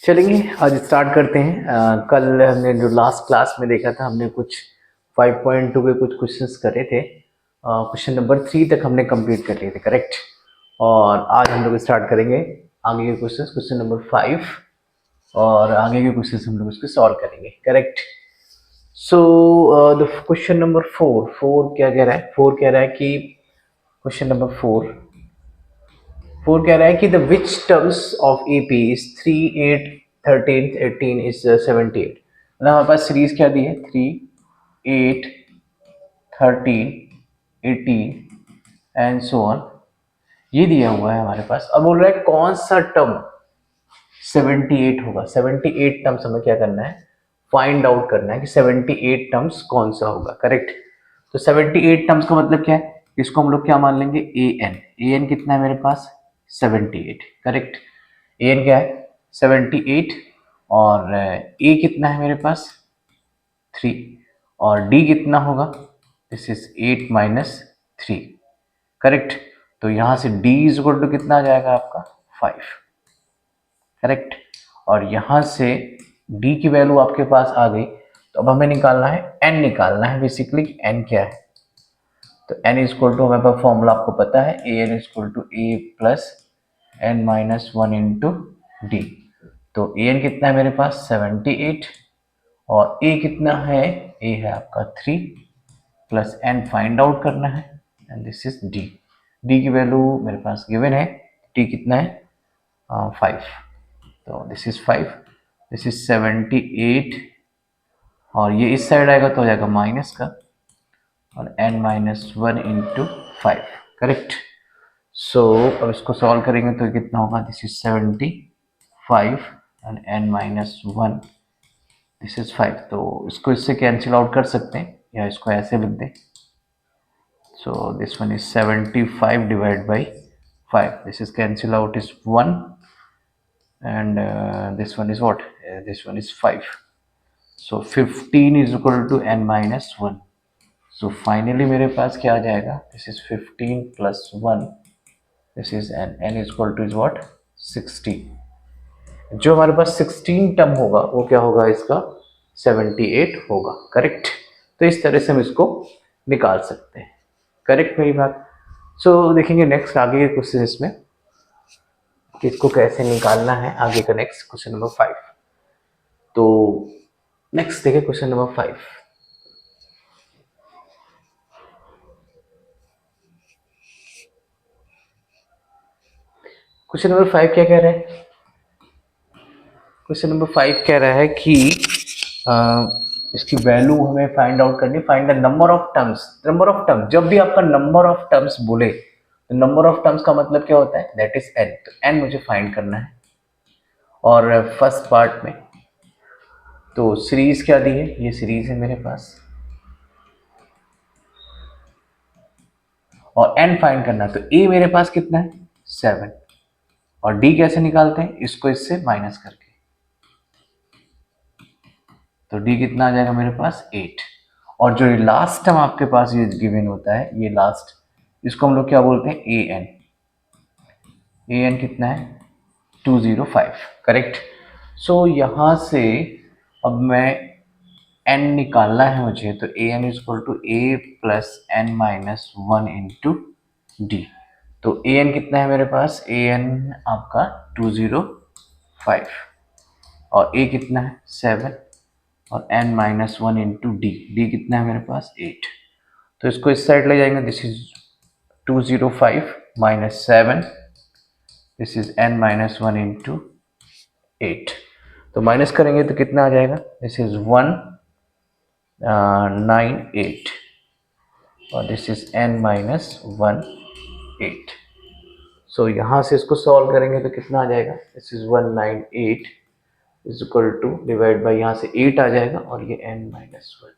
चलेंगे आज स्टार्ट करते हैं। कल हमने जो लास्ट क्लास में देखा था, हमने कुछ 5.2 के कुछ क्वेश्चंस करे थे। क्वेश्चन नंबर 3 तक हमने कंप्लीट कर लिए थे, करेक्ट। और आज हम लोग स्टार्ट करेंगे आगे के क्वेश्चंस, क्वेश्चन नंबर 5, और आगे के क्वेश्चंस हम लोग उसको सॉल्व करेंगे, correct. So the question number 4 क्या कह रहा है? 4 कह रहा है कि क्वेश्चन नंबर 4 कह रहा है कि the which terms of AP is 3, 8, 13, 18 is 78। मतलब हमारे पास सीरीज क्या दी है? 3, 8, 13, 18 एंड सो ऑन, ये दिया हुआ है हमारे पास। अब बोल रहा है कौन सा टर्म 78 होगा। 78 टर्म्स हमें क्या करना है? फाइंड आउट करना है कि 78 टर्म्स कौन सा होगा, करेक्ट। तो 78 टर्म्स का मतलब क्या है? इसको हम लोग क्या मान लेंगे? ए एन कितना है मेरे पास? 78, करेक्ट। ए एन क्या है? 78। और ए कितना है मेरे पास? 3। और डी कितना होगा? This is 8 minus 3, correct. तो यहां से डी इज इक्वल टू कितना आ जाएगा आपका? 5, करेक्ट। और यहां से d की वैल्यू आपके पास आ गई, तो अब हमें निकालना है n, निकालना है बेसिकली n क्या है। तो n इज इक्वल टू, हमें फॉर्मूला आपको पता है, a n is equal to a plus n minus 1 into d. तो ए एन कितना है मेरे पास? 78। और ए कितना है? ए है आपका 3 प्लस एन फाइंड आउट करना है, and this is D. D की वैल्यू मेरे पास गिवन है, डी कितना है? 5। तो दिस इज 5, दिस इज 78। और ये इस साइड आएगा तो हो जाएगा माइनस का, और n माइनस 1 इंटू 5, करेक्ट। सो अब इसको सॉल्व करेंगे तो कितना होगा? This is 75 and n minus 1, this is 5। तो इसको इससे कैंसिल आउट कर सकते हैं, या इसको ऐसे लिख दें। सो this one is 75 divide by 5, this is cancel out is 1, and this one is what? This one is 5. So 15 is equal to n minus 1. So finally मेरे पास क्या आ जाएगा? This is 15 plus 1. This is n is equal to is what? 16. जो हमारे पास 16 term होगा वो क्या होगा? इसका 78 होगा, करेक्ट। तो इस तरह से हम इसको निकाल सकते हैं, करेक्ट मेरी बात। सो देखेंगे नेक्स्ट आगे के क्वेश्चन इसमें कि इसको कैसे निकालना है। आगे का नेक्स्ट क्वेश्चन नंबर 5। तो नेक्स्ट देखिए क्वेश्चन नंबर 5। क्वेश्चन नंबर 5 क्या कह रहा है? क्वेश्चन नंबर 5 कह रहा है कि इसकी वैल्यू हमें फाइंड आउट करनी, find the number of terms. Number of terms, जब भी आपका नंबर ऑफ टर्म्स बोले तो नंबर ऑफ टर्म्स का मतलब क्या होता है? That is n। तो n मुझे फाइंड करना है। और फर्स्ट पार्ट में तो सीरीज क्या दी है? ये सीरीज है मेरे पास, और n फाइंड करना है। तो a मेरे पास कितना है? 7। और d कैसे निकालते हैं? इसको इससे माइनस करके। तो d कितना आ जाएगा मेरे पास? 8। और जो लास्ट टर्म आपके पास ये गिवन होता है, ये लास्ट, इसको हम लोग क्या बोलते हैं? A N. ए एन कितना है? 205, करेक्ट। सो यहां से अब मैं n निकालना है मुझे, तो a n is equal to a plus n minus 1 into d. तो ए एन कितना है मेरे पास? ए एन आपका 205, और ए कितना है? 7, और n minus 1 into D. D कितना है मेरे पास? 8। तो इसको इस साइड ले जाएंगे, this is 205 minus 7, this is n minus 1 into 8। तो माइनस करेंगे तो कितना आ जाएगा? दिस इज 198, और this is n minus 1 8। So यहाँ से इसको सॉल्व करेंगे तो कितना आ जाएगा? This is 198 is equal to, divide by यहाँ से 8 आ जाएगा, और ये n माइनस 1।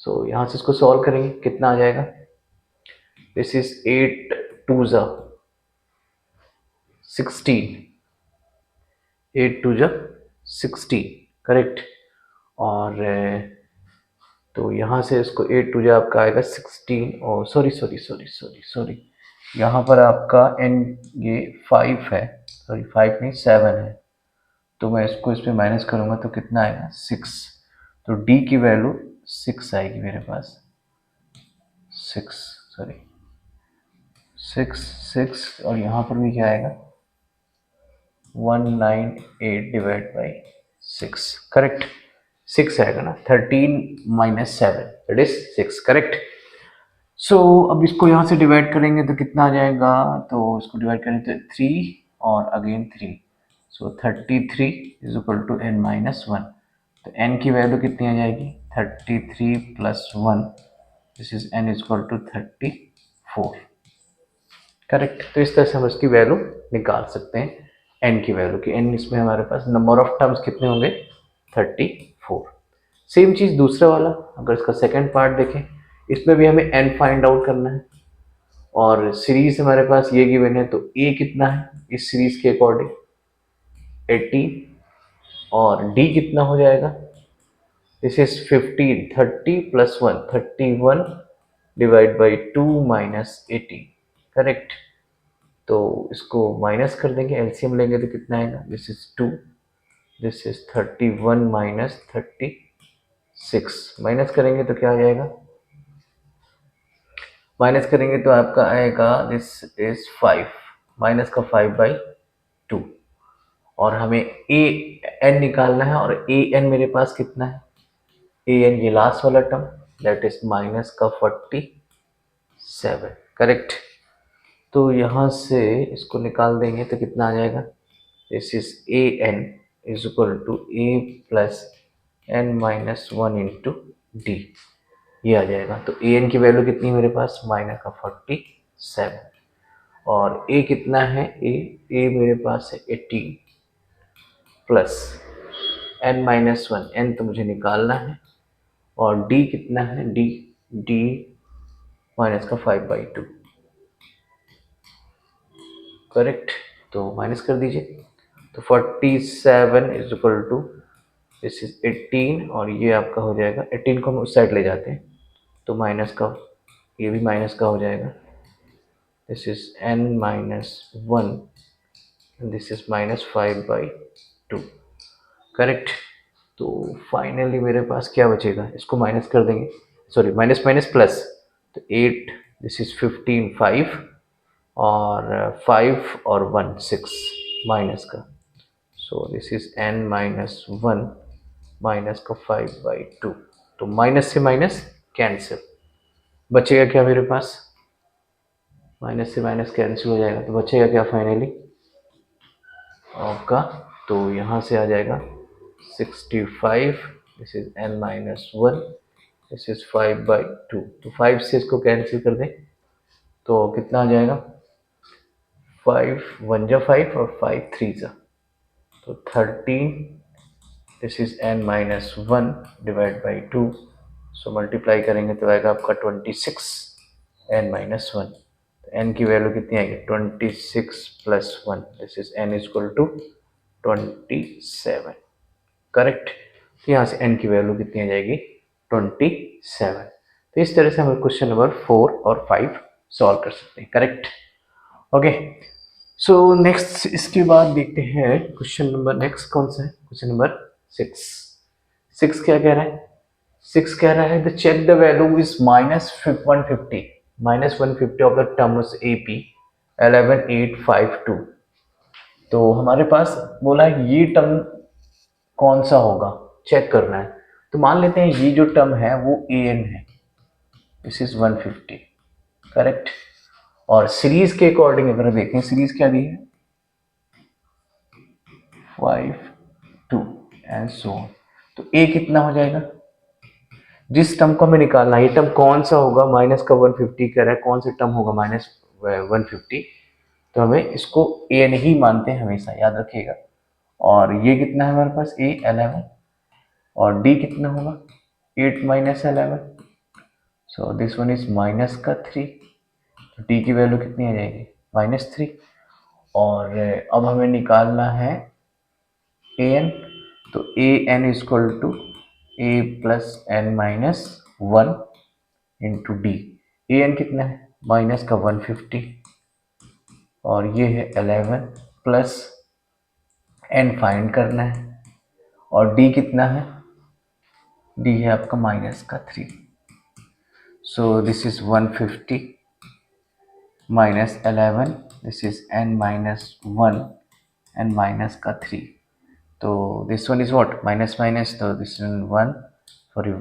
सो यहाँ से इसको सॉल्व करेंगे, कितना आ जाएगा? दिस इज 8 2 जा 16, 8 2 जा 16, करेक्ट। और तो यहाँ से इसको 8 2 जा आपका आएगा 16, और सॉरी, यहाँ पर आपका n ये 5 है, सॉरी 5 नहीं 7 है, तो मैं इसको इसमें माइनस करूँगा तो कितना आएगा 6। तो डी की वैल्यू 6 आएगी मेरे पास, 6 सॉरी 6 और यहाँ पर भी क्या आएगा 198 डिवाइड बाई 6, करेक्ट। 6 आएगा ना, 13 माइनस 7 दैट इज 6, करेक्ट। सो अब इसको यहाँ से डिवाइड करेंगे तो कितना आ जाएगा, तो इसको डिवाइड करें तो 3 और again 3, so 33 is equal to n minus 1। तो n की वैल्यू कितनी आ जाएगी 33 plus 1, this is n is equal to 34, correct. तो इस तरह से हम इसकी वैल्यू निकाल सकते हैं n की वैल्यू की। n इसमें हमारे पास नंबर ऑफ टर्म्स कितने होंगे 34। सेम चीज़ दूसरा वाला, अगर इसका सेकेंड पार्ट देखें, इसमें भी हमें n फाइंड आउट करना है और सीरीज हमारे पास ये गिवन है, तो a कितना है इस सीरीज के अकॉर्डिंग 80 और d कितना हो जाएगा, this is 15, 30 plus 1 31 divide by 2 minus 80, correct. तो इसको माइनस कर देंगे, एलसीएम लेंगे तो कितना आएगा, this is 2, this is 31 minus 36, minus करेंगे तो क्या आ जाएगा, माइनस करेंगे तो आपका आएगा दिस इज 5, माइनस का 5/2, और हमें ए एन निकालना है, और ए एन मेरे पास कितना है, ए एन ये लास्ट वाला टर्म दैट इज माइनस का 47, करेक्ट। तो यहाँ से इसको निकाल देंगे तो कितना आ जाएगा, this is a n is equal to a plus n minus 1 into d, ये आ जाएगा। तो ए एन की वैल्यू कितनी है मेरे पास, माइनस का 47, और ए कितना है, ए मेरे पास है 18 प्लस एन माइनस 1, एन तो मुझे निकालना है, और डी कितना है, डी माइनस का 5/2, करेक्ट। तो माइनस कर दीजिए, तो 47 is equal to this is 18, और ये आपका हो जाएगा, 18 को हम उस साइड ले जाते हैं तो माइनस का, ये भी माइनस का हो जाएगा, this is n minus 1, this is minus 5/2, correct. तो फाइनली मेरे पास क्या बचेगा, इसको माइनस कर देंगे, सॉरी माइनस माइनस प्लस, तो 8, दिस इज 15 5, और 5 और 1 6 माइनस का, सो this is n minus 1 minus का 5/2, तो माइनस से माइनस कैंसिल, बचेगा क्या मेरे पास, माइनस से माइनस कैंसिल हो जाएगा, तो बचेगा क्या फाइनली आपका, तो यहाँ से आ जाएगा 65, this is n minus 1, this is 5/2, तो 5 से इसको कैंसिल कर दें तो कितना आ जाएगा, 5 1 जा 5 और 5 3 जा, तो 13, this is n minus 1 divide by 2, so multiply करेंगे तो आएगा आपका 26 n माइनस 1, n की वैल्यू कितनी आएगी 26 plus 1, this is n is equal to 27, correct. तो यहाँ से n की वैल्यू कितनी आ जाएगी 27। तो इस तरह से हम क्वेश्चन नंबर 4 और 5 सॉल्व कर सकते हैं, करेक्ट। ओके, सो नेक्स्ट इसके बाद देखते हैं क्वेश्चन नंबर, नेक्स्ट कौन सा है, क्वेश्चन नंबर 6। 6 क्या कह रहा है, 6 कह रहा है the check the value is -150, -150 of the terms A P 11852। तो हमारे पास बोला है ये टर्म कौन सा होगा, चेक करना है। तो मान लेते हैं ये जो टर्म है वो ए एन है, दिस इज 150, करेक्ट। और सीरीज के अकॉर्डिंग अगर देखें, सीरीज क्या दी है 5 2 एंड सो ऑन, तो ए कितना हो जाएगा, जिस टर्म को हमें निकालना है ये टर्म कौन सा होगा, माइनस का 150 कह रहा है, कौन सा टर्म होगा -150, तो हमें इसको ए एन ही मानते हैं हमेशा, याद रखिएगा। और ये कितना है हमारे पास ए 11, और डी कितना होगा 8 minus 11, so this one is minus का 3, तो डी की वैल्यू कितनी आ जाएगी -3। और अब हमें निकालना है ए एन, तो a n is equal to a plus n minus 1 into d, a n कितना है माइनस का 150, और ये है 11 प्लस एन फाइंड करना है और डी कितना है, डी है आपका माइनस का 3। So this is 150 minus 11, this is n minus 1 n minus का 3। तो this one is what, minus minus, तो this one 1, sorry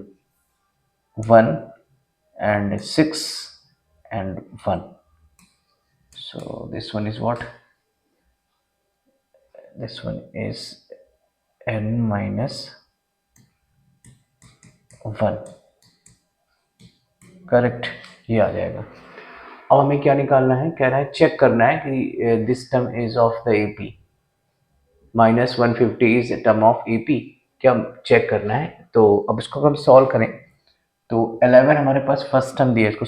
1 and 6 and 1. So this one is what, this one is n minus 1, correct, ये आ जाएगा। अब हमें क्या निकालना है, कह रहा है चेक करना है कि this term is of the AP, minus 150 is term of AP, क्या चेक करना है। तो अब इसको हम सॉल्व करें तो 11 हमारे पास फर्स्ट टर्म दिया है, इसको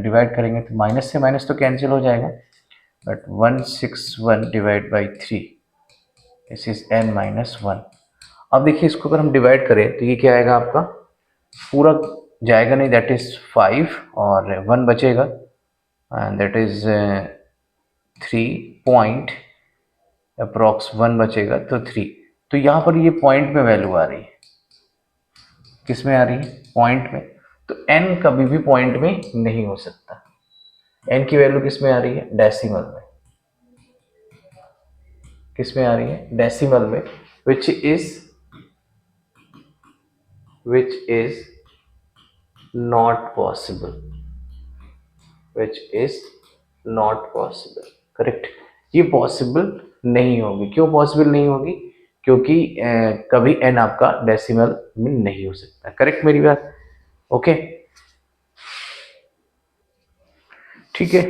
डिवाइड करेंगे तो माइनस से माइनस तो कैंसिल हो जाएगा, but 161 divide by 3, this is n minus 1। अब देखिए इसको अगर हम डिवाइड करें तो ये क्या आएगा आपका, पूरा जाएगा नहीं, दैट इज 5 और 1 बचेगा and that is 3 point approx 1 बचेगा तो 3। तो यहाँ पर ये पॉइंट में वैल्यू आ रही है, किस में आ रही है, पॉइंट में। तो n कभी भी पॉइंट में नहीं हो सकता, n की वैल्यू किस में आ रही है, डेसिमल में, किस में आ रही है, डेसिमल में, which is not possible, which is not possible, correct. ये पॉसिबल नहीं होगी, क्यों पॉसिबल नहीं होगी, क्योंकि कभी n आपका डेसिमल में नहीं हो सकता, करेक्ट मेरी बात, ओके ठीक है।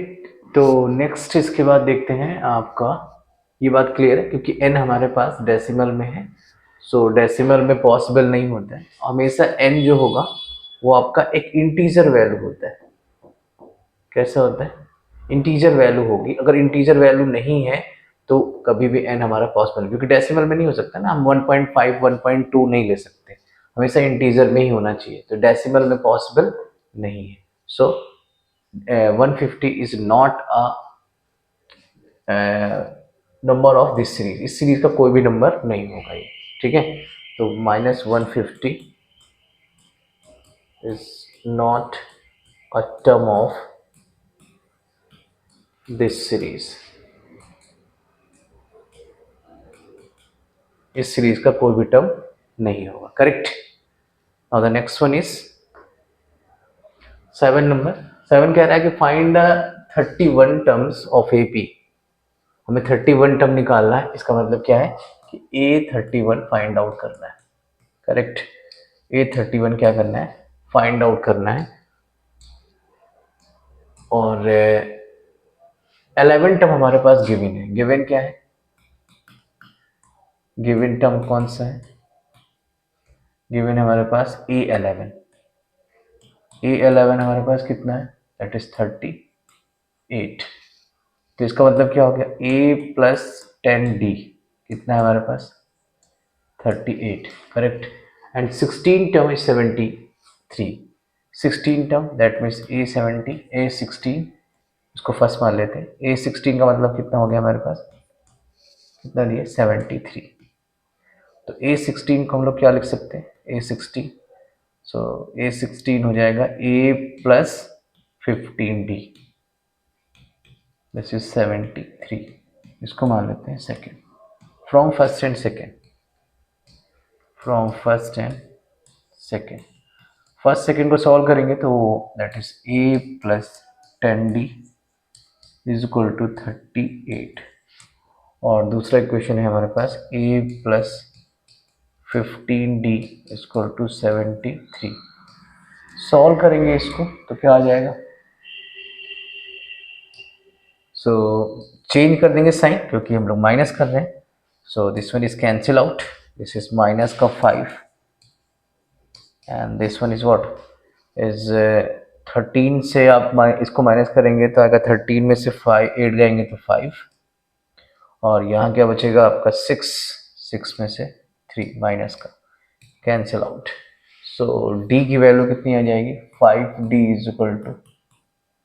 तो नेक्स्ट इसके बाद देखते हैं आपका, ये बात क्लियर है क्योंकि n हमारे पास डेसिमल में है, सो डेसिमल में पॉसिबल नहीं होता है, हमेशा n जो होगा वो आपका एक इंटीजर वैल्यू होता है। कैसा होता है, इंटीजर वैल्यू होगी, अगर इंटीजर वैल्यू नहीं है तो कभी भी n हमारा पॉसिबल, क्योंकि डेसिमल में नहीं हो सकता ना, हम 1.5 1.2 नहीं ले सकते, हमेशा इंटीजर में ही होना चाहिए, तो डेसिमल में पॉसिबल नहीं है। सो 150 is not a number of this series, इस सीरीज का कोई भी नंबर नहीं होगा ये, ठीक है। तो minus 150 is not a term of this series, इस सीरीज का कोई भी टर्म नहीं होगा, correct. Now the next one is 7 number. 7 कह रहा है कि find the 31 terms of AP, हमें 31 टर्म निकालना है, इसका मतलब क्या है कि A31 फाइंड आउट करना है, करेक्ट। A31 क्या करना है, फाइंड आउट करना है, और 11 टर्म हमारे पास गिवन है, गिवन क्या है, गिवन टर्म कौन सा है, गिवन है हमारे पास A11, A11 हमारे पास कितना है, दैट इज 38। तो इसका मतलब क्या हो गया, A प्लस 10D कितना है हमारे पास, 38, correct. And 16 term is 73, 16 term that means A70, A16 इसको फर्स्ट मान लेते हैं, A16 का मतलब कितना हो गया हमारे पास, कितना दिया 73। तो A16 को हम लोग क्या लिख सकते हैं, A16, सो A16 हो जाएगा A plus 15D, this is 73, इसको मान लेते हैं second, from first and second, from first and second, first second को सॉल्व करेंगे तो that is A plus 10D is equal to 38, और दूसरा इक्वेशन है हमारे पास A plus 15D is equal to 73। Solve करेंगे इसको तो क्या आ जाएगा, सो चेंज कर देंगे साइन क्योंकि हम लोग माइनस कर रहे हैं, सो this one is cancel out, this is minus का 5 and this one is what is 13 से आप इसको माइनस करेंगे तो आएगा 13 में से 8 जाएंगे तो 5, और यहाँ क्या बचेगा आपका 6 में से 3 माइनस का, कैंसिल आउट। सो d की वैल्यू कितनी आ जाएगी, 5D is equal to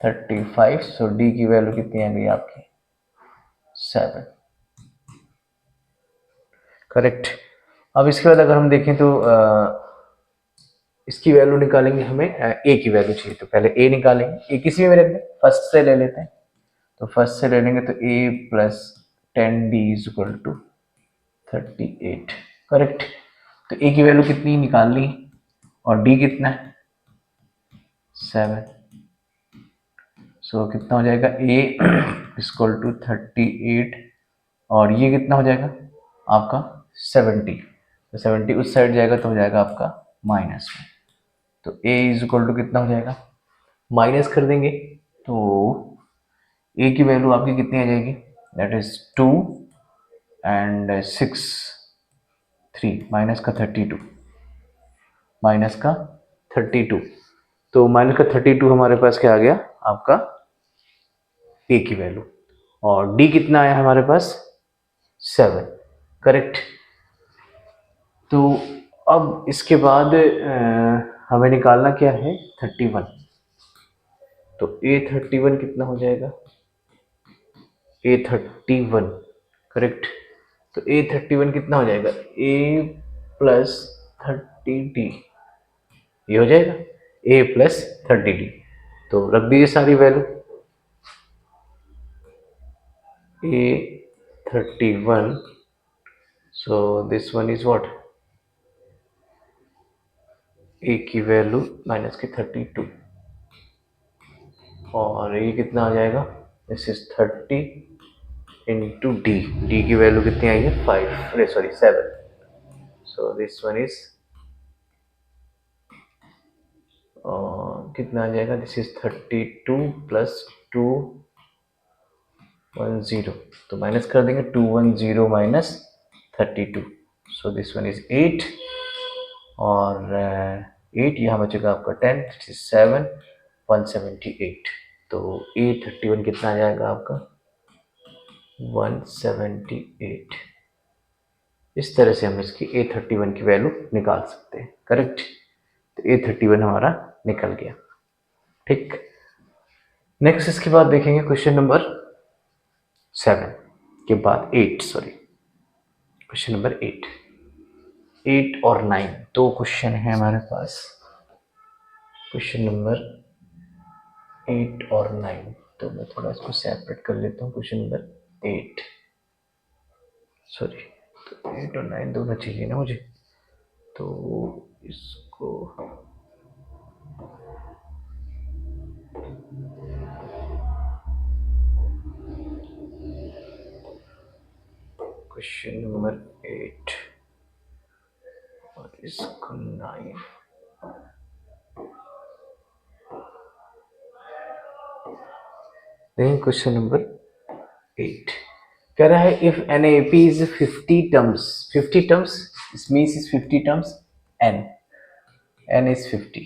35, so d की वैल्यू कितनी आ गई आपकी 7, करेक्ट। अब इसके बाद अगर हम देखें तो इसकी वैल्यू निकालेंगे, हमें ए की वैल्यू चाहिए, तो पहले ए निकालेंगे। ए किसी में रख दें, फर्स्ट से ले लेते हैं, तो फर्स्ट से ले लेंगे तो a plus 10d is equal to 38। Correct. तो ए की वैल्यू कितनी निकाल ली, और डी कितना है 7। सो कितना हो जाएगा ए इक्वल टू 38, और ये कितना हो जाएगा आपका 70। तो 70 उस साइड जाएगा तो हो जाएगा आपका माइनस में। तो ए इज इक्वल टू कितना हो जाएगा, माइनस कर देंगे तो ए की वैल्यू आपकी कितनी आ जाएगी, दैट इज 2 एंड 6 3 माइनस का 32, माइनस का 32। तो माइनस का 32 हमारे पास क्या आ गया आपका ए की वैल्यू, और डी कितना आया हमारे पास 7। करेक्ट। तो अब इसके बाद हमें निकालना क्या है 31। तो ए 31 कितना हो जाएगा, ए 31। करेक्ट। तो ए 31 कितना हो जाएगा, ए प्लस 30d, ये हो जाएगा ए प्लस 30d। तो रख दीजिए सारी value, a 31, so this one is what, a की वैल्यू माइनस की 32, और ये कितना आ जाएगा, this is 30 into D, D की वैल्यू कितनी आई है 5, sorry 7। So this one is कितना आ जाएगा, दिस इज 32 प्लस 210, तो माइनस कर देंगे 210 minus 32, so this one is 8, और 8 यहाँ बचेगा आपका 10, दिस इज 7 178। तो ए 31 कितना आ जाएगा आपका 178। इस तरह से हम इसकी ए 31 की वैल्यू निकाल सकते हैं। करेक्ट। तो ए 31 हमारा निकल गया। ठीक। नेक्स्ट इसके बाद देखेंगे क्वेश्चन नंबर 7 के बाद 8, सॉरी क्वेश्चन नंबर 8 और 9 दो क्वेश्चन है हमारे पास। क्वेश्चन नंबर 8 और 9, तो मैं थोड़ा इसको सेपरेट कर लेता हूँ। क्वेश्चन नंबर 8, सॉरी, तो 8 और 9 दोनों चाहिए ना मुझे, तो इसको क्वेश्चन नंबर 8 और इसको 9, देखें क्वेश्चन नंबर 8 कह रहा है if an A P is 50 terms, 50 terms इस means is 50 terms, n is 50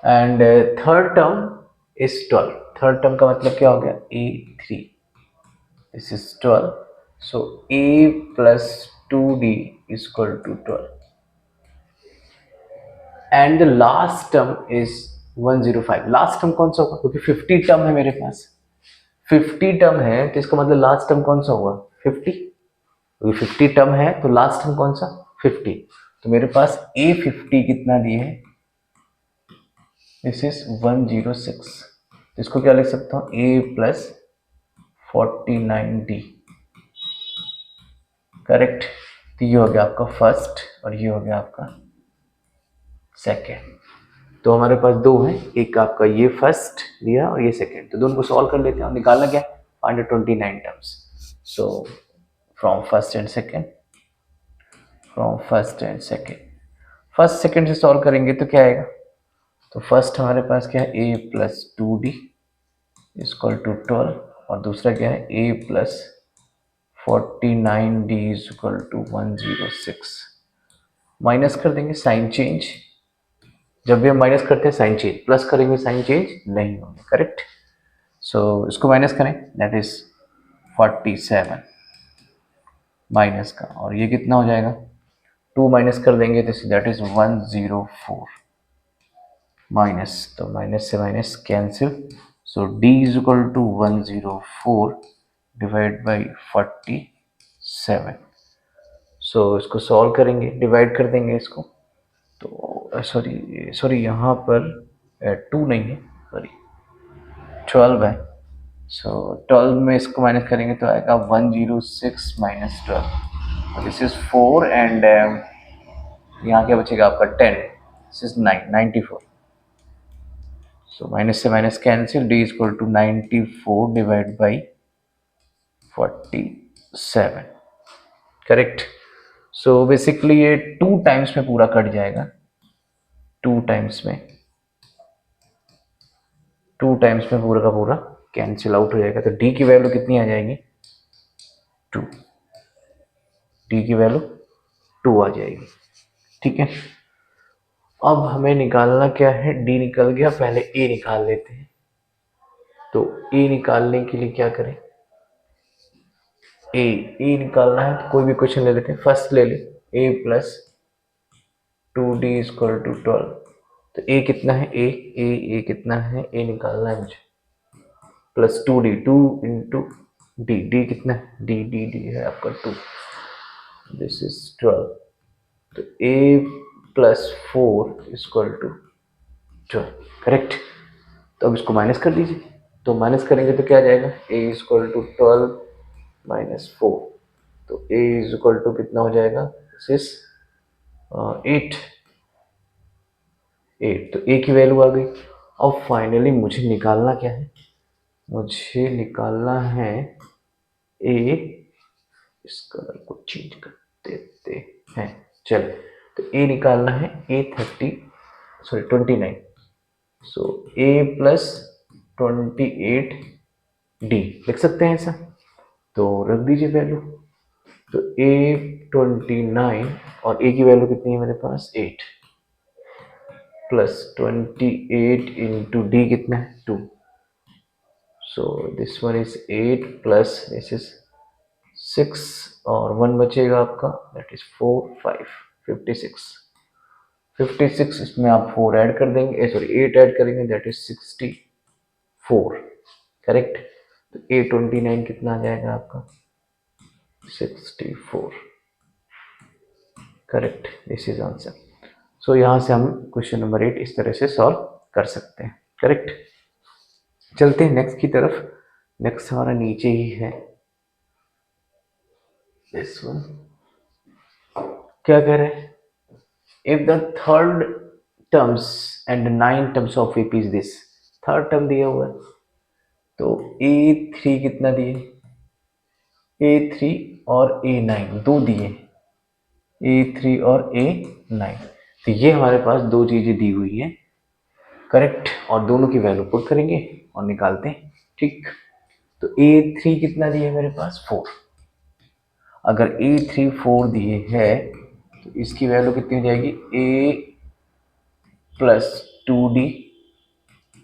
and third term is 12। Third term का मतलब क्या हो गया a3, this is 12, so a plus 2d is equal to 12 and the last term is 105। Last term कौन सा होगा, क्योंकि 50 टर्म है मेरे पास, 50 टर्म है तो इसका मतलब लास्ट टर्म कौन सा होगा 50, क्योंकि 50 टर्म है तो लास्ट टर्म कौन सा 50। तो मेरे पास a50 कितना दिए है, दिस इज 106, इसको क्या लिख सकता हूँ a प्लस 49d। करेक्ट। तो ये हो गया आपका फर्स्ट और ये हो गया आपका सेकेंड। तो हमारे पास दो हैं, एक आपका ये फर्स्ट दिया और ये सेकेंड, तो दोनों को सॉल्व कर लेते हैं और निकालना क्या है 129 terms. So from first and second, from first and second, first second से सॉल्व करेंगे तो क्या आएगा, तो फर्स्ट हमारे पास क्या है a plus 2d equal to 12, और दूसरा क्या है a plus 49d equal to 106। Minus कर देंगे, साइन चेंज, जब भी हम माइनस करते हैं साइन चेंज, प्लस करेंगे साइन चेंज नहीं होंगे। करेक्ट। सो इसको माइनस करें, दैट इज 47 माइनस का, और ये कितना हो जाएगा 2 माइनस कर देंगे तो दैट इज 104 माइनस, तो माइनस से minus cancel, so d is equal to 104 divide by 47, so इसको सॉल्व करेंगे, डिवाइड कर देंगे इसको। तो सॉरी यहाँ पर 2 नहीं है, सॉरी 12 है। सो 12 में इसको माइनस करेंगे तो आएगा 106 माइनस 12, दिस इज 4 एंड यहाँ क्या बचेगा आपका 10, दिस इज 94। सो माइनस से minus cancel, d is equal to 94 divide by 47, correct. So basically ये 2 टाइम्स में पूरा कट जाएगा, 2 टाइम्स में पूरा का पूरा कैंसिल आउट हो जाएगा। तो डी की वैल्यू कितनी आ जाएगी, 2, डी की वैल्यू 2 आ जाएगी, ठीक है। अब हमें निकालना क्या है, डी निकल गया, पहले ए निकाल लेते हैं। तो ए निकालने के लिए क्या करें, ए निकालना है तो कोई भी क्वेश्चन ले लेते हैं, फर्स्ट ले ले, ए प्लस 2d इक्वल टू 12। तो ए कितना है, ए कितना है, ए निकालना है मुझे, प्लस 2d, 2 इंटू डी कितना है, डी है आपका 2, दिस इज 12। तो a plus 4 equal to 12, correct. तो अब इसको माइनस कर दीजिए, तो माइनस करेंगे तो क्या आ जाएगा, a इक्वल टू 12 माइनस 4, तो a इज इक्वल टू कितना हो जाएगा, दिस इज 8। तो a की वैल्यू आ गई। अब फाइनली मुझे निकालना क्या है, मुझे निकालना है a, इस कलर को चेंज कर देते हैं, चल। तो a निकालना है, a 29, so a plus 28 D लिख सकते हैं ऐसा, तो रख दीजिए वैल्यू। तो a 29 और a की वैल्यू कितनी है मेरे पास, 8 प्लस 28 इंटू डी कितना है, 2, सो this one is 8 plus this is 6 और 1 बचेगा आपका, दैट इज 4 5 56 इसमें आप 4 ऐड कर देंगे, सॉरी 8 ऐड करेंगे, दैट इज 64, करेक्ट। तो a 29 कितना आ जाएगा आपका, 64, करेक्ट, दिस इज आंसर। सो यहाँ से हम क्वेश्चन नंबर 8 इस तरह से सॉल्व कर सकते हैं, करेक्ट। चलते हैं नेक्स्ट की तरफ, नेक्स्ट हमारा नीचे ही है, दिस वन क्या कह रहे हैं, if the third terms and 9 terms of VP is this, third term दिया हुआ है, तो a3 कितना दिए, a3 और a9 दो दिए, a3 और a9, तो ये हमारे पास दो चीजें दी हुई है, करेक्ट, और दोनों की वैल्यू पुट करेंगे और निकालते हैं, ठीक। तो a3 कितना दिया है मेरे पास, 4, अगर a3 4 दिए है तो इसकी वैल्यू कितनी हो जाएगी, a plus 2d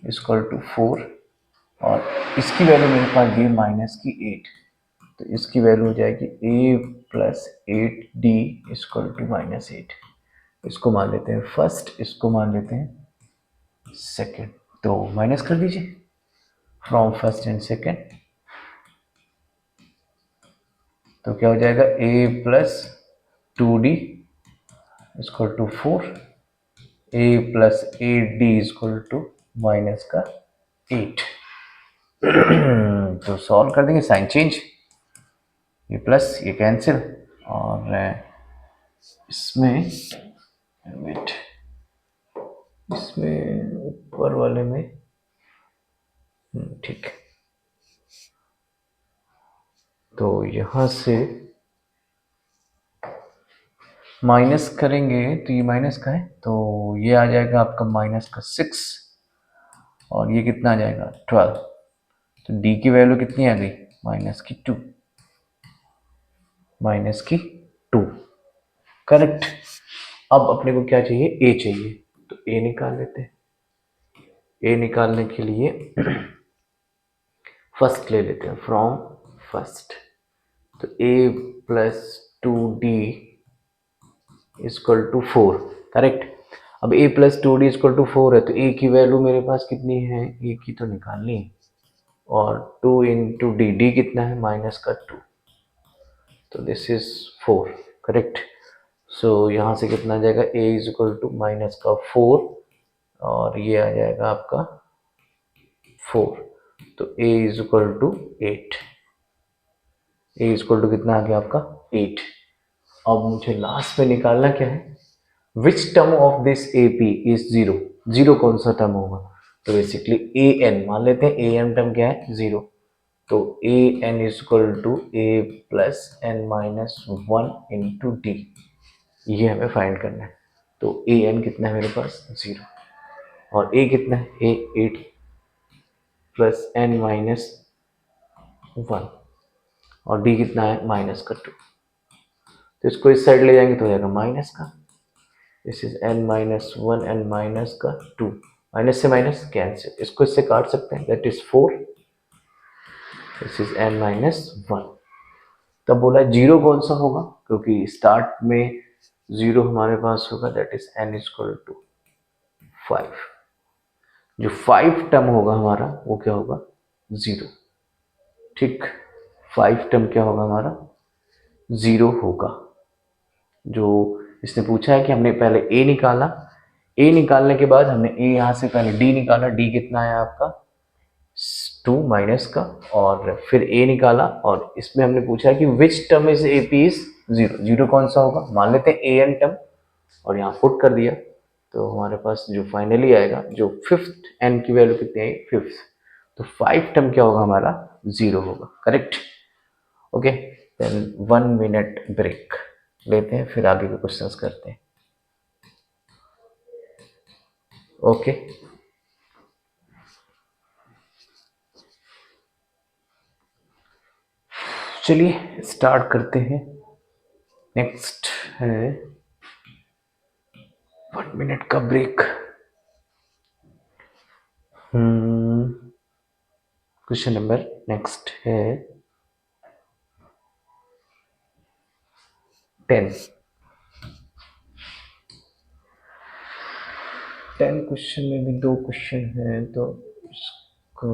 equal to 4, और इसकी वैल्यू मेरे पास दी माइनस की 8, तो इसकी वैल्यू हो जाएगी a plus 8d equal to minus 8। इसको मान लेते हैं फर्स्ट, इसको मान लेते हैं सेकेंड, तो माइनस कर दीजिए फ्रॉम फर्स्ट एंड सेकेंड, तो क्या हो जाएगा, a plus 2d equal to 4, a plus 8d equal to minus का 8। तो सॉल्व कर देंगे, साइन चेंज, ये प्लस ये कैंसिल, और इसमें वेट, इसमें ऊपर वाले में ठीक है, तो यहां से माइनस करेंगे तो ये माइनस का है, तो ये आ जाएगा आपका माइनस का 6, और ये कितना आ जाएगा 12, तो डी की वैल्यू कितनी आ गई, माइनस की 2, करेक्ट। अब अपने को क्या चाहिए, ए चाहिए, तो ए निकाल लेते हैं। ए निकालने के लिए फर्स्ट ले लेते हैं, फ्रॉम फर्स्ट, तो a plus 2d equal to 4, correct. अब a plus 2d equal to 4 है, तो a की वैल्यू मेरे पास कितनी है, a की तो निकालनी है, और 2 इंटू डी, डी कितना है, माइनस का 2, तो दिस इज 4, करेक्ट। सो यहाँ से कितना आ जाएगा, a is equal to minus का 4 और ये आ जाएगा आपका 4, तो a is equal to 8, a is equal to कितना आ गया आपका 8। अब मुझे लास्ट में निकालना क्या है, which term of this A P is zero, zero कौन सा टर्म होगा, तो बेसिकली ए एन मान लेते हैं, ए एन टर्म क्या है जीरो, तो a n is equal to a plus n minus 1 into d, ये हमें फाइंड करना है। तो ए एन कितना है मेरे पास जीरो, और ए कितना है, ए 8 प्लस एन माइनस 1, और डी कितना है माइनस का 2, तो इसको इस साइड ले जाएंगे तो हो जाएगा माइनस का, this is n minus 1 n minus का 2, माइनस से माइनस कैंसिल, इसको इससे काट सकते हैं, that is 4, this is n minus 1। तब बोला जीरो कौन सा होगा, क्योंकि स्टार्ट में जीरो हमारे पास होगा, that is n is equal to 5, जो 5 टर्म होगा हमारा वो क्या होगा जीरो, ठीक, 5 टर्म क्या होगा हमारा जीरो होगा। जो इसने पूछा है कि हमने पहले ए निकाला, ए निकालने के बाद हमने ए यहाँ से पहले डी निकाला, डी कितना है आपका 2 माइनस का, और फिर ए निकाला, और इसमें हमने पूछा है कि which term is a P is zero, zero कौन सा होगा, मान लेते हैं ए एन टर्म, और यहाँ पुट कर दिया, तो हमारे पास जो फाइनली आएगा, जो फिफ्थ एन की वैल्यू कितनी है फिफ्थ, तो 5 टर्म क्या होगा हमारा जीरो होगा, correct. Okay, then 1 minute break लेते हैं, फिर आगे के क्वेश्चंस करते हैं। ओके, चलिए स्टार्ट करते हैं। नेक्स्ट है 1 मिनट का ब्रेक। क्वेश्चन नंबर नेक्स्ट है 10 क्वेश्चन में भी 2 क्वेश्चन हैं, तो इसको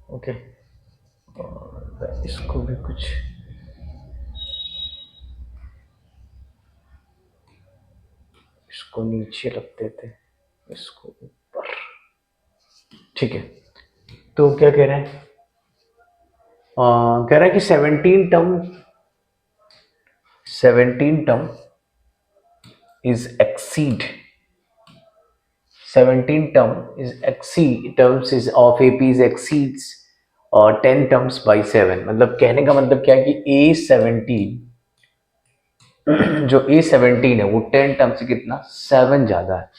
ओके, और इसको भी कुछ इसको नीचे रख देते हैं, इसको ऊपर, ठीक है। तो क्या कह रहा है, कह रहा है कि 17 term is exceed 17 terms is of APs exceeds 10 terms by 7, मतलब कहने का मतलब क्या है कि A17 जो A17 है वो 10 टर्म से कितना 7 ज्यादा है,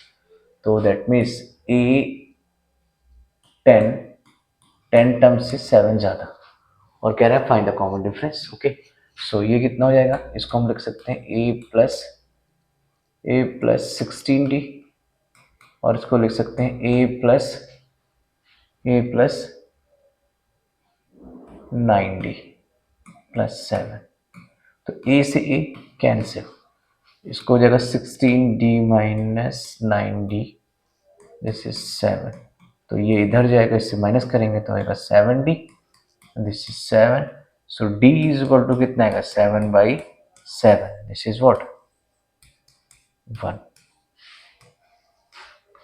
तो दैट मीन्स A10 10 टर्म से 7 ज्यादा, और कह रहा है find the common difference. Okay, so ये कितना हो जाएगा, इसको हम लिख सकते हैं ए प्लस 16D, और इसको लिख सकते हैं ए प्लस 9D प्लस 7, तो ए से ए कैंसिल, इसको हो जाएगा 16D minus 9D, this is 7, तो ये इधर जाएगा, इससे माइनस करेंगे तो आएगा 7D, this is 7, so D is equal to कितना आएगा 7/7, दिस इज व्हाट 1,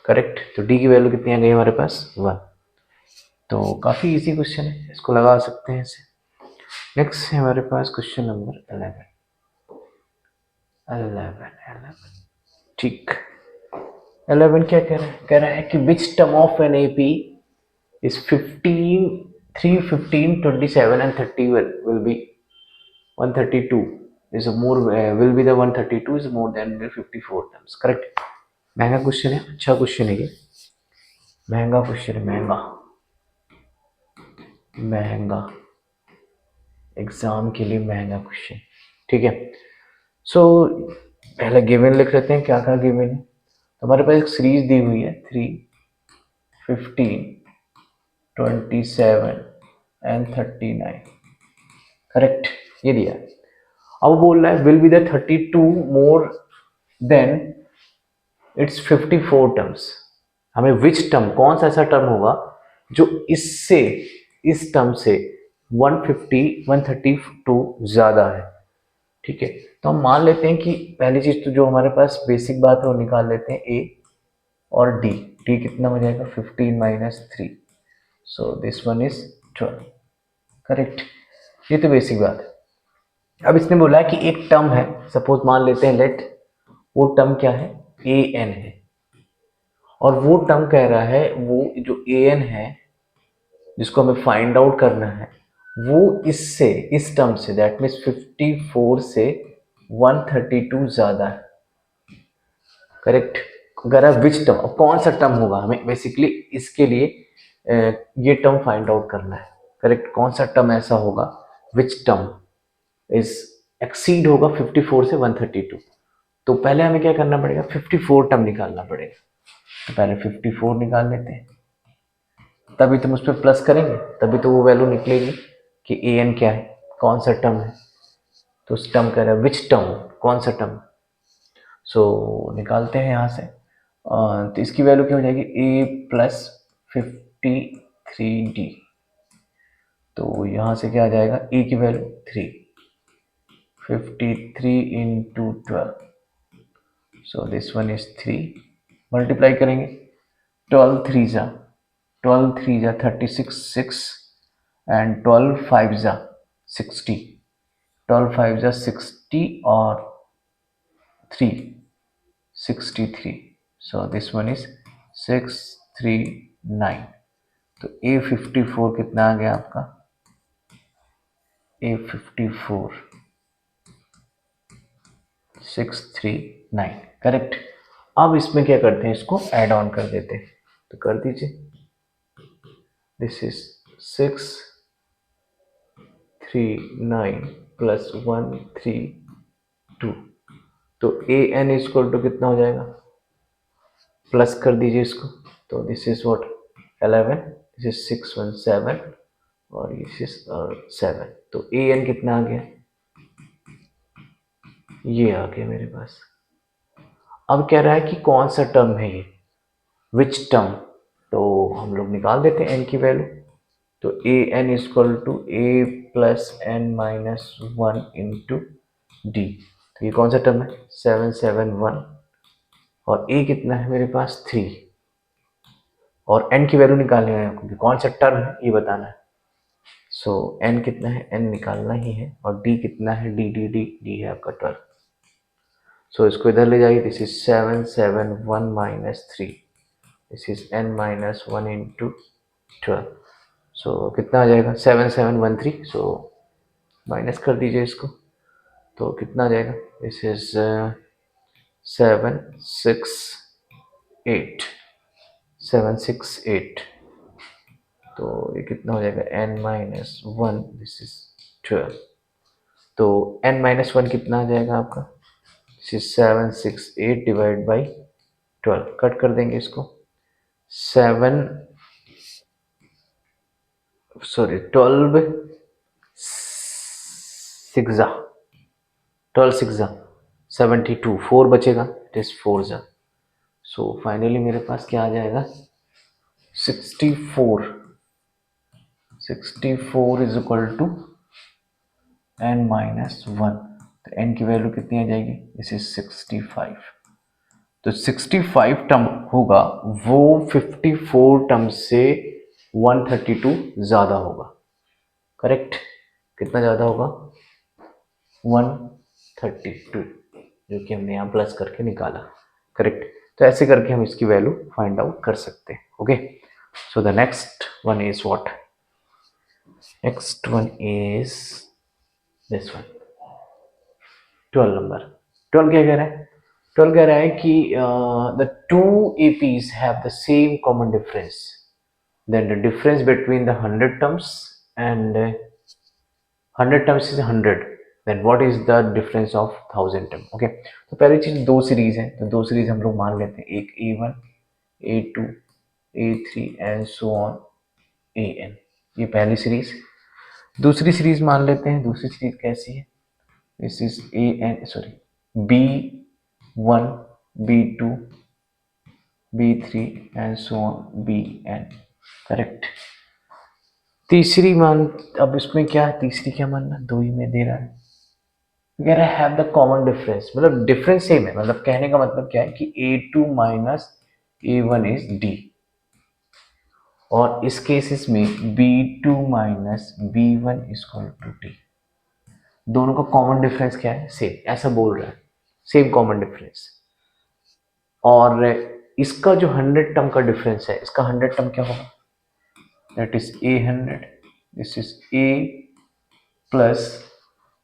करेक्ट। तो D की वैल्यू कितनी आ गई हमारे पास 1, तो काफ़ी इजी क्वेश्चन है, इसको लगा सकते हैं इसे। नेक्स्ट है हमारे पास क्वेश्चन नंबर 11, ठीक। 11 क्या कह रहा है, कह रहा है कि which term of an AP is 15 3 15 27 and 30 will be 132 is more will be the 132 is more than the 54 terms, correct. महंगा क्वेश्चन है, अच्छा क्वेश्चन है ये, महंगा क्वेश्चन है, महंगा एग्जाम के लिए महंगा क्वेश्चन, ठीक है। सो पहले गिवन लिख लेते हैं, क्या क्या गिवन है, तो हमारे पास एक सीरीज दी हुई है 3 15 27 and 39, करेक्ट, ये दिया है। अब बोल रहा है will be the 32 more than it's 54 terms, हमें विच टर्म, कौन सा ऐसा टर्म होगा जो इससे इस टर्म से 150 132 ज़्यादा है, ठीक है। तो हम मान लेते हैं कि पहली चीज़ तो जो हमारे पास बेसिक बात है वो निकाल लेते हैं, ए और डी। डी कितना हो जाएगा 15 minus 3, so this one is 12, correct. ये तो बेसिक बात है। अब इसने बोला है कि एक टर्म है, सपोज मान लेते हैं लेट, वो टर्म क्या है, ए एन है, और वो टर्म कह रहा है वो जो ए एन है जिसको हमें फाइंड आउट करना है, वो इससे, इस टर्म से, दैट मीन्स 54 से 132 ज़्यादा है, करेक्ट। अगर है विच टर्म, अब कौन सा टर्म होगा, हमें बेसिकली इसके लिए ये टर्म फाइंड आउट करना है, करेक्ट। कौन सा टर्म ऐसा होगा विच टर्म इज एक्सीड होगा 54 से 132। तो पहले हमें क्या करना पड़ेगा, 54 टर्म निकालना पड़ेगा। तो पहले 54 निकाल लेते हैं, तभी तुम उस पर प्लस करेंगे, तभी तो वो वैल्यू निकलेगी कि ए एन क्या है, कौन सा टर्म है। तो उस टर्म कह रहा है विच टर्म, कौन सा टर्म। सो निकालते हैं यहाँ से। तो इसकी वैल्यू क्या हो जाएगी, ए प्लस 53d। तो यहाँ से क्या आ जाएगा, ए की value 3, 53 into 12, so this one is 3। Multiply करेंगे, 12 3 जा 36 6, एंड 12 5 जा 60, 12 5 जा 60 और 3 63, सो दिस वन इज 639। तो A54 कितना आ गया आपका, A54 639, करेक्ट। अब इसमें क्या करते हैं, इसको ऐड ऑन कर देते हैं, तो कर दीजिए, दिस इज 639 प्लस 132। तो ए एन इक्वल टू कितना हो जाएगा, प्लस कर दीजिए इसको, तो this is what 11, this is 617 और दिस इज 7। तो ए एन कितना आ गया, ये आ गया मेरे पास। अब कह रहा है कि कौन सा टर्म है ये, विच टर्म। तो हम लोग निकाल देते हैं एन की वैल्यू। तो a n equal to a plus n minus 1 into d. तो ये कौन सा टर्म है, 771, और ए कितना है मेरे पास 3, और एन की वैल्यू निकालनी है क्योंकि कौन सा टर्म है ये बताना है। सो एन कितना है, एन निकालना ही है, और डी कितना है, डी डी डी डी है आपका 12। सो इसको इधर ले जाइए, this is 771 minus 3, this is n minus 1 into 12। सो कितना आ जाएगा 7713, सो माइनस कर दीजिए इसको, तो कितना आ जाएगा, दिस इज 768, 768। तो ये कितना हो जाएगा n माइनस 1, दिस इज 12। तो n माइनस 1 कितना आ जाएगा आपका, this is 768 divide by 12, cut कर देंगे इसको, 7 सॉरी 12 सिक्स 12 सिक्स 72, 4 बचेगा, इट इज 4 जा। सो फाइनली मेरे पास क्या आ जाएगा, 64, 64 is equal to n minus 1। तो n की वैल्यू कितनी आ जाएगी, दिस इज 65। तो 65 टर्म होगा वो 54 टर्म से 132 ज़्यादा होगा, करेक्ट। कितना ज़्यादा होगा, 132, जो कि हमने यहाँ प्लस करके निकाला, करेक्ट। तो ऐसे करके हम इसकी वैल्यू फाइंड आउट कर सकते हैं, okay. So the next one is what, next one is this one, 12 number. 12 क्या कह रहा है, 12 कह रहा है कि the two APs have the same common difference, then the difference between the 100 terms and 100 terms is 100, then what is the difference of 1000 term, okay। तो पहली चीज दो सीरीज है, तो दो सीरीज हम लोग मान लेते हैं, एक A1 A2 A3 and so on AN, ये पहली सीरीज। दूसरी सीरीज मान लेते हैं, दूसरी सीरीज कैसी है, this is AN sorry B1 B2 B3 and so on BN, correct. तीसरी मान, अब इसमें क्या है, तीसरी क्या मानना, दो ही में दे रहा है, कह रहा है हैव द कॉमन डिफरेंस, मतलब डिफरेंस सेम है, मतलब कहने का मतलब क्या है कि a2 minus a1 is d, और इस केसेस में b2 minus b1 equal to d। दोनों का कॉमन डिफरेंस क्या है, सेम, ऐसा बोल रहा है, सेम कॉमन डिफरेंस। और इसका जो 100 टर्म का डिफरेंस है, इसका 100 टर्म क्या होगा, that is a100, this is plus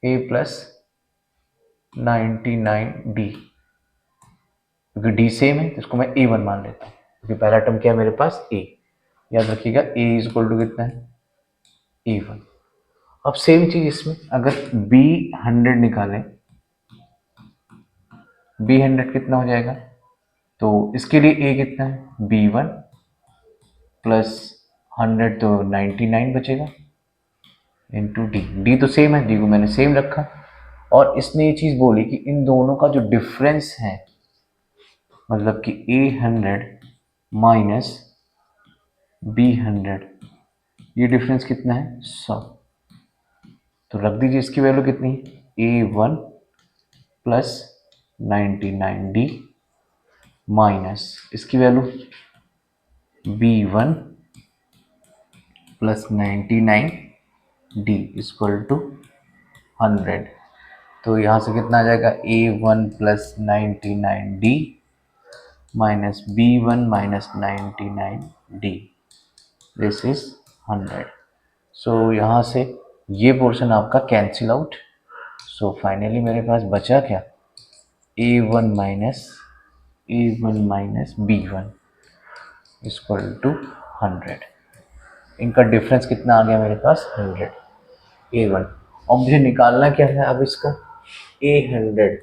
a plus 99d, क्योंकि d सेम है तो इसको मैं a1 मान लेता हूँ, क्योंकि पहला टर्म क्या है मेरे पास a, याद रखिएगा a इज इक्वल टू कितना है a1। अब सेम चीज इसमें, अगर b100 निकालें, b100 कितना हो जाएगा, तो इसके लिए a कितना है b1 प्लस 100 तो 99 बचेगा इंटू डी, डी तो सेम है, डी को मैंने सेम रखा। और इसने ये चीज बोली कि इन दोनों का जो डिफरेंस है, मतलब कि a100 माइनस b100, ये डिफरेंस कितना है 100, तो रख दीजिए इसकी वैल्यू कितनी है a1 प्लस 99d माइनस इसकी value b1 plus 99d equal to 100। तो यहाँ से कितना आ जाएगा a1 plus 99d minus b1 minus 99d, this is 100। So यहाँ से ये पोर्शन आपका कैंसिल आउट। सो फाइनली मेरे पास बचा क्या, a1 minus b1 equal to 100। इनका डिफरेंस कितना आ गया मेरे पास 100, a1। और मुझे निकालना क्या है अब इसका, a100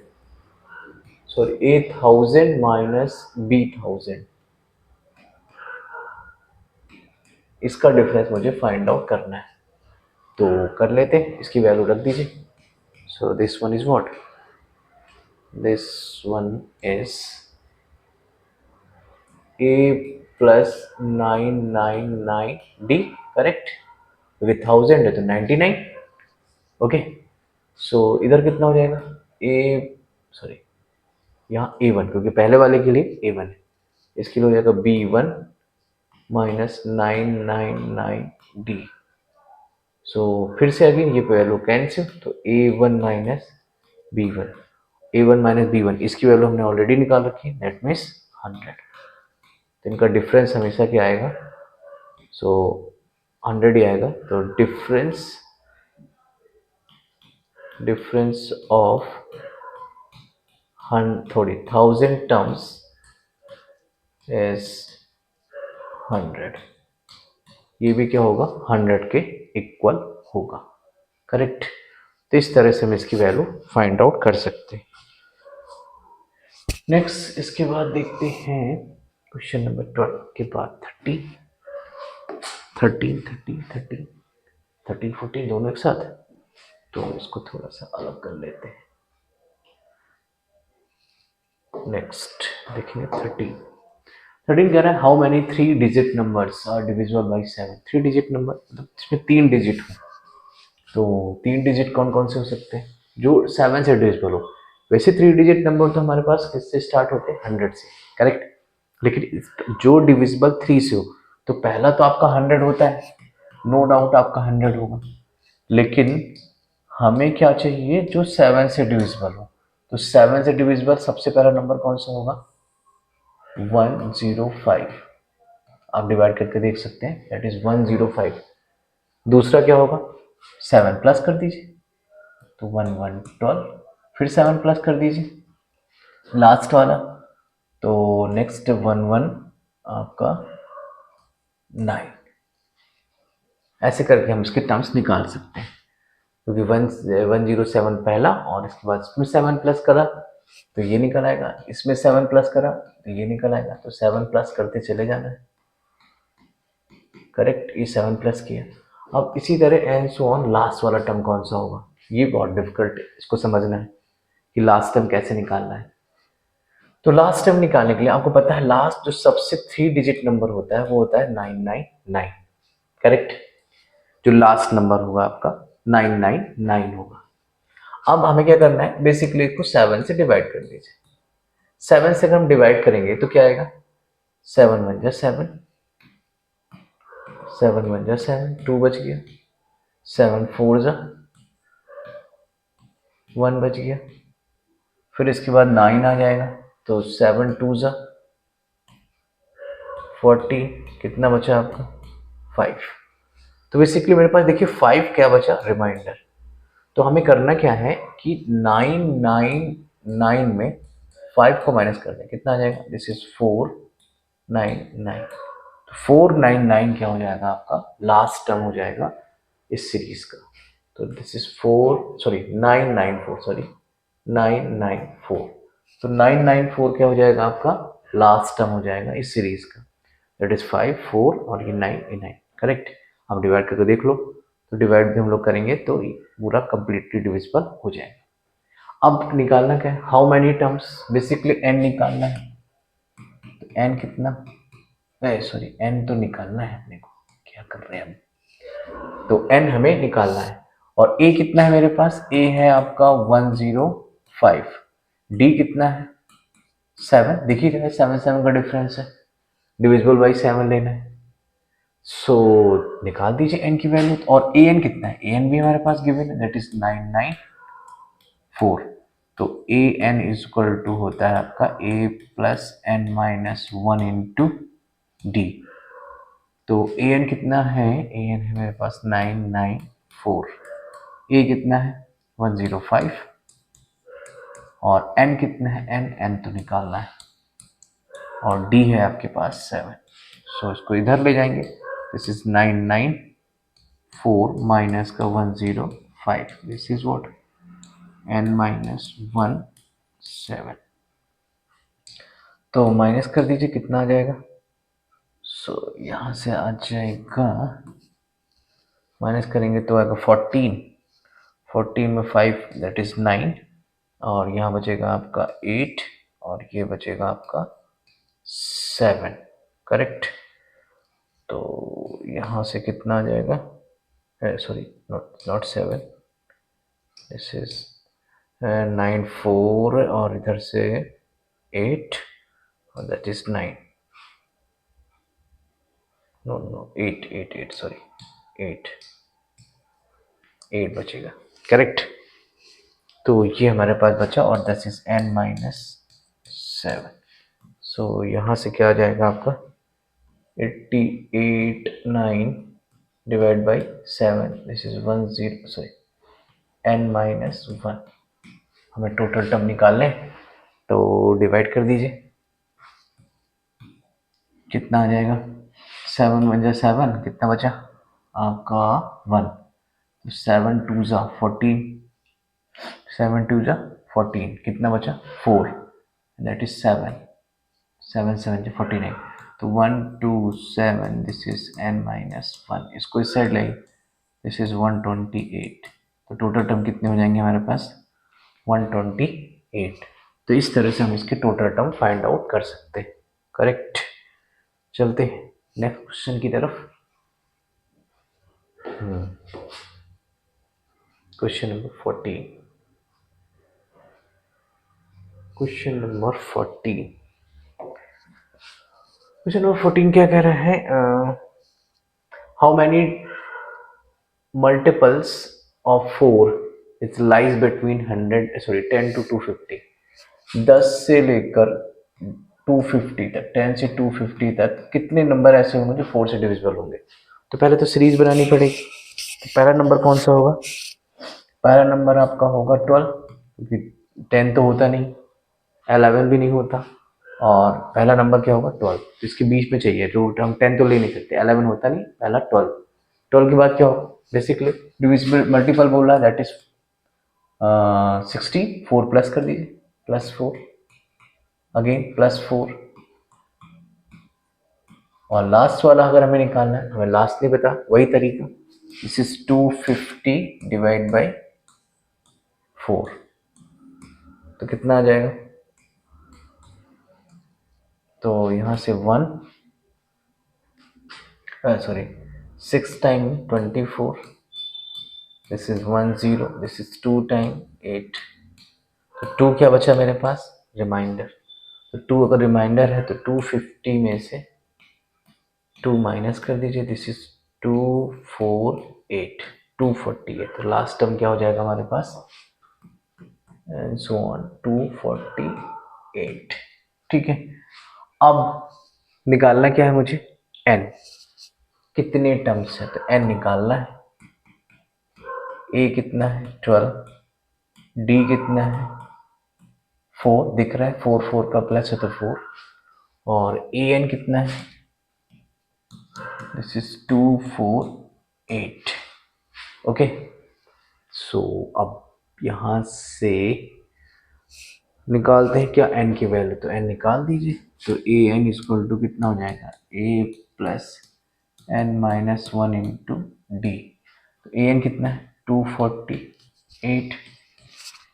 sorry a1000 minus b1000, इसका डिफरेंस मुझे फाइंड आउट करना है। तो कर लेते हैं, इसकी वैल्यू रख दीजिए। सो this one is what, this one is a plus 999d, correct, क्योंकि 1000 है तो 99। ओके, सो इधर कितना हो जाएगा a, सॉरी यहाँ a1, क्योंकि पहले वाले के लिए a1 है, इसके लिए हो जाएगा b1 माइनस 999d। सो फिर से अगेन ये वैल्यू कैंसिल, तो a1 minus b1, a1 minus b1, इसकी वैल्यू हमने ऑलरेडी निकाल रखी है, दैट मीन्स 100। तो इनका डिफरेंस हमेशा क्या आएगा, सो 100 ही आएगा। तो डिफरेंस ऑफ थोड़ी 1000 टर्म्स इज 100, ये भी क्या होगा 100 के इक्वल होगा, करेक्ट। तो इस तरह से हम इसकी वैल्यू फाइंड आउट कर सकते हैं। नेक्स्ट इसके बाद देखते हैं क्वेश्चन नंबर 12 के बाद 13 14 दोनों एक साथ, तो इसको थोड़ा सा अलग कर लेते हैं। नेक्स्ट देखेंगे 13 कह रहा है how many 3 digit numbers are divisible by 7। 3 digit number मतलब इसमें 3 डिजिट हो, तो 3 डिजिट कौन कौन से हो सकते हैं जो 7 से डिविजिबल हो। वैसे 3 डिजिट नंबर तो हमारे पास किससे स्टार्ट होते हैं 100 से, करेक्ट, लेकिन जो डिविजिबल 3 से हो, तो पहला तो आपका 100 होता है, नो डाउट आपका 100 होगा, लेकिन हमें क्या चाहिए जो 7 से डिविजिबल हो। तो 7 से डिविजिबल सबसे पहला नंबर कौन सा होगा 105, आप डिवाइड करके देख सकते हैं, दैट इज 105। दूसरा क्या होगा 7 प्लस कर दीजिए, तो 1112, फिर 7 प्लस कर दीजिए लास्ट वाला, तो नेक्स्ट 11 आपका 9। ऐसे करके हम इसके टर्म्स निकाल सकते हैं, क्योंकि 107 पहला और इसके बाद इसमें 7 प्लस करा तो ये निकल आएगा, इसमें 7 प्लस करा तो ये निकल आएगा, तो 7 प्लस करते चले जाना है, करेक्ट, ये 7 प्लस किया। अब इसी तरह एंड सो ऑन, लास्ट वाला टर्म कौन सा होगा, ये बहुत डिफिकल्ट है, इसको समझना है कि लास्ट टर्म कैसे निकालना है। तो लास्ट टर्म निकालने के लिए आपको पता है लास्ट जो सबसे 3 डिजिट नंबर होता है वो होता है 999, करेक्ट। जो लास्ट नंबर होगा आपका 999 होगा। अब हमें क्या करना है, बेसिकली इसको 7 से डिवाइड कर दीजिए। 7 से अगर हम डिवाइड करेंगे तो क्या आएगा, 7 वन जा 7, 7 वन जा 7, 2 बच गया, 7 फोर जा 1 बच गया, फिर इसके बाद 9 आ जाएगा, तो 7 टू जा 40, कितना बचा आपका 5। तो बेसिकली मेरे पास देखिए 5 क्या बचा, रिमाइंडर। तो हमें करना क्या है कि 999 में 5 को माइनस कर दें, कितना आ जाएगा, दिस इज 499। तो 499 क्या हो जाएगा आपका लास्ट टर्म हो जाएगा इस सीरीज का। तो दिस इज 994, सॉरी 994। तो 994 क्या हो जाएगा आपका लास्ट टर्म हो जाएगा इस सीरीज का, दैट इज 5 4 और ये 9 ये 9, करेक्ट। अब डिवाइड करके देख लो, तो डिवाइड भी हम लोग करेंगे तो ये पूरा कंप्लीटली डिविजिबल हो जाएगा। अब निकालना क्या है, how many terms, basically n निकालना है। तो एन कितना, सॉरी एन तो निकालना है अपने को, क्या कर रहे हैं हम, तो एन हमें निकालना है। और ए कितना है मेरे पास, ए है आपका 105, डी कितना है 7, दिख ही रहा है 7 7 का डिफरेंस है, डिविजिबल बाई 7 लेना है। सो निकाल दीजिए एन की वैल्यू। और ए एन कितना है, ए एन भी हमारे पास गिवन है, दैट इज 994। तो a n is equal to होता है आपका a plus n minus 1 into d. तो ए एन कितना है, ए एन है मेरे पास 994, ए कितना है 105, और एन कितना है, एन एन तो निकालना है, और डी है आपके पास 7। सो इसको इधर ले जाएंगे, दिस इज 994 माइनस का 105, this is what an minus 17। तो माइनस कर दीजिए, कितना आ जाएगा, सो यहाँ से आ जाएगा, माइनस करेंगे तो आएगा 14, 14 में 5 दैट इज 9, और यहाँ बचेगा आपका 8, और ये बचेगा आपका 7, करेक्ट। तो यहाँ से कितना आ जाएगा, sorry not not 7, this is 94, और इधर से 8, और that is 9, no no 8 8 8 sorry 8 8 बचेगा, करेक्ट। तो ये हमारे पास बचा, और दिस इज n माइनस 7। सो यहाँ से क्या आ जाएगा आपका 88 9 divide by 7, this is 10, sorry n minus 1। हमें टोटल टर्म निकालने, तो डिवाइड कर दीजिए, कितना आ जाएगा 7 वन जा 7, कितना बचा आपका 1, तो 7 टू जा 14, 7 टू जा 14, कितना बचा 4, दैट इज 7, 7 7 जा 49। तो 1 2 7, दिस इज n माइनस 1, इसको इस साइड लाइए, दिस इज 128। तो टोटल टर्म कितने हो जाएंगे हमारे पास 128। तो इस तरह से हम इसके टोटल टर्म फाइंड आउट कर सकते हैं, करेक्ट। चलते हैं नेक्स्ट क्वेश्चन की तरफ। Question number 14, question number 14, question number 14 क्या कह रहा है, how many multiples of 4 it lies between 100 sorry 10 to 250, 10 से लेकर 250 तक, 10 से 250 तक कितने नंबर ऐसे होंगे जो 4 से डिविजिबल होंगे। तो पहले तो सीरीज बनानी पड़ेगी। तो पहला नंबर कौन सा होगा, पहला नंबर आपका होगा 12, क्योंकि 10 तो होता नहीं, 11 भी नहीं होता, और पहला नंबर क्या होगा 12, तो इसके बीच में चाहिए, रूट हम 10 तो ले नहीं सकते, 11 होता नहीं, पहला 12, 12 के बाद क्या होगा, बेसिकली डिविजिबल मल्टीपल बोल रहा है, दैट इज 60, 4 प्लस कर दीजिए, +4 अगेन +4, और लास्ट वाला अगर हमें निकालना है, हमें लास्ट नहीं पता, वही तरीका, दिस इज 250 डिवाइड बाई 4, तो कितना आ जाएगा, तो यहाँ से 1 sorry 6 time 24, this is 1 0, this is 2 time 8, तो 2 क्या बचा मेरे पास, रिमाइंडर। तो 2 अगर रिमाइंडर है तो 250 में से 2 माइनस कर दीजिए, दिस इज 248, 240 है, तो लास्ट टर्म क्या हो जाएगा हमारे पास, एंड सो ऑन 248। ठीक है, अब निकालना क्या है मुझे, n, कितने टर्म्स है, तो n निकालना है। a कितना है 12, d कितना है 4, दिख रहा है 4 4 का प्लस है तो 4, और an कितना है, दिस इज 248। ओके, सो अब यहां से निकालते हैं क्या n की वैल्यू, तो n निकाल दीजिए, तो ए एन इक्वल टू कितना हो जाएगा, a plus n minus 1 into d, तो ए एन कितना है 248,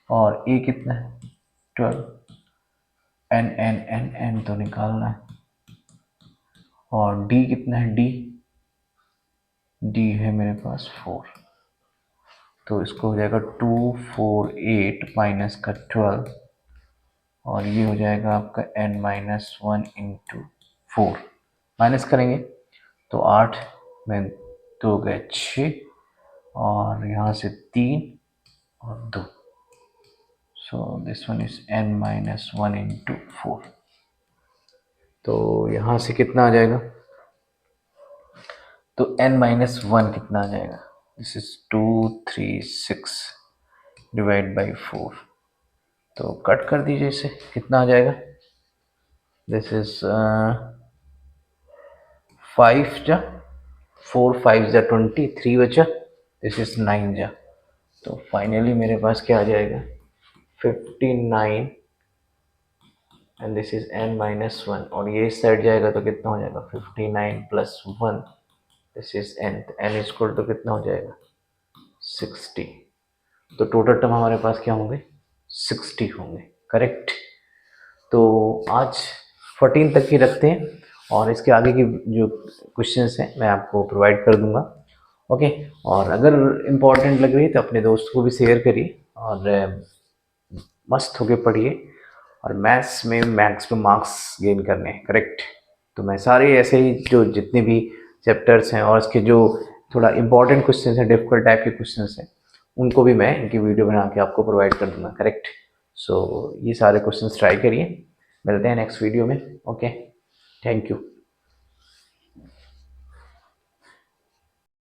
और a कितना है 12, n तो निकालना है, और d कितना है, d है मेरे पास 4, तो इसको हो जाएगा 248 माइनस का 12, और ये हो जाएगा आपका n माइनस 1 इंटू 4, माइनस करेंगे तो 8 में 2 गए 6, और यहाँ से 3 और 2, सो this one is n minus 1 into 4, तो यहाँ से कितना आ जाएगा, तो n माइनस 1 कितना आ जाएगा, दिस इज 236 डिवाइड बाई 4, तो कट कर दीजिए इसे, कितना आ जाएगा, दिस इज 5 जा 4 5 जा 20, 3 बचा, दिस इज 9 जा, तो फाइनली मेरे पास क्या आ जाएगा 59, and this is n minus 1, और ये इस साइड जाएगा तो कितना हो जाएगा 59 plus 1, this is n, n equal to कितना हो जाएगा 60, तो टोटल टर्म हमारे पास क्या होंगे 60 होंगे, करेक्ट। तो आज 14 तक की रखते हैं, और इसके आगे की जो क्वेश्चंस हैं मैं आपको प्रोवाइड कर दूंगा। ओके, और अगर इम्पोर्टेंट लग रही है तो अपने दोस्त को भी शेयर करिए, और मस्त होके पढ़िए, और मैथ्स में मैक्सिमम मार्क्स गेन करने हैं, करेक्ट। तो मैं सारे ऐसे ही जो जितने भी चैप्टर्स हैं और इसके जो थोड़ा इंपॉर्टेंट क्वेश्चंस हैं, डिफिकल्ट टाइप के क्वेश्चंस हैं, उनको भी मैं इनकी वीडियो बना के आपको प्रोवाइड कर दूंगा, करेक्ट। सो ये सारे क्वेश्चंस ट्राई करिए, मिलते हैं नेक्स्ट वीडियो में। Okay, thank you.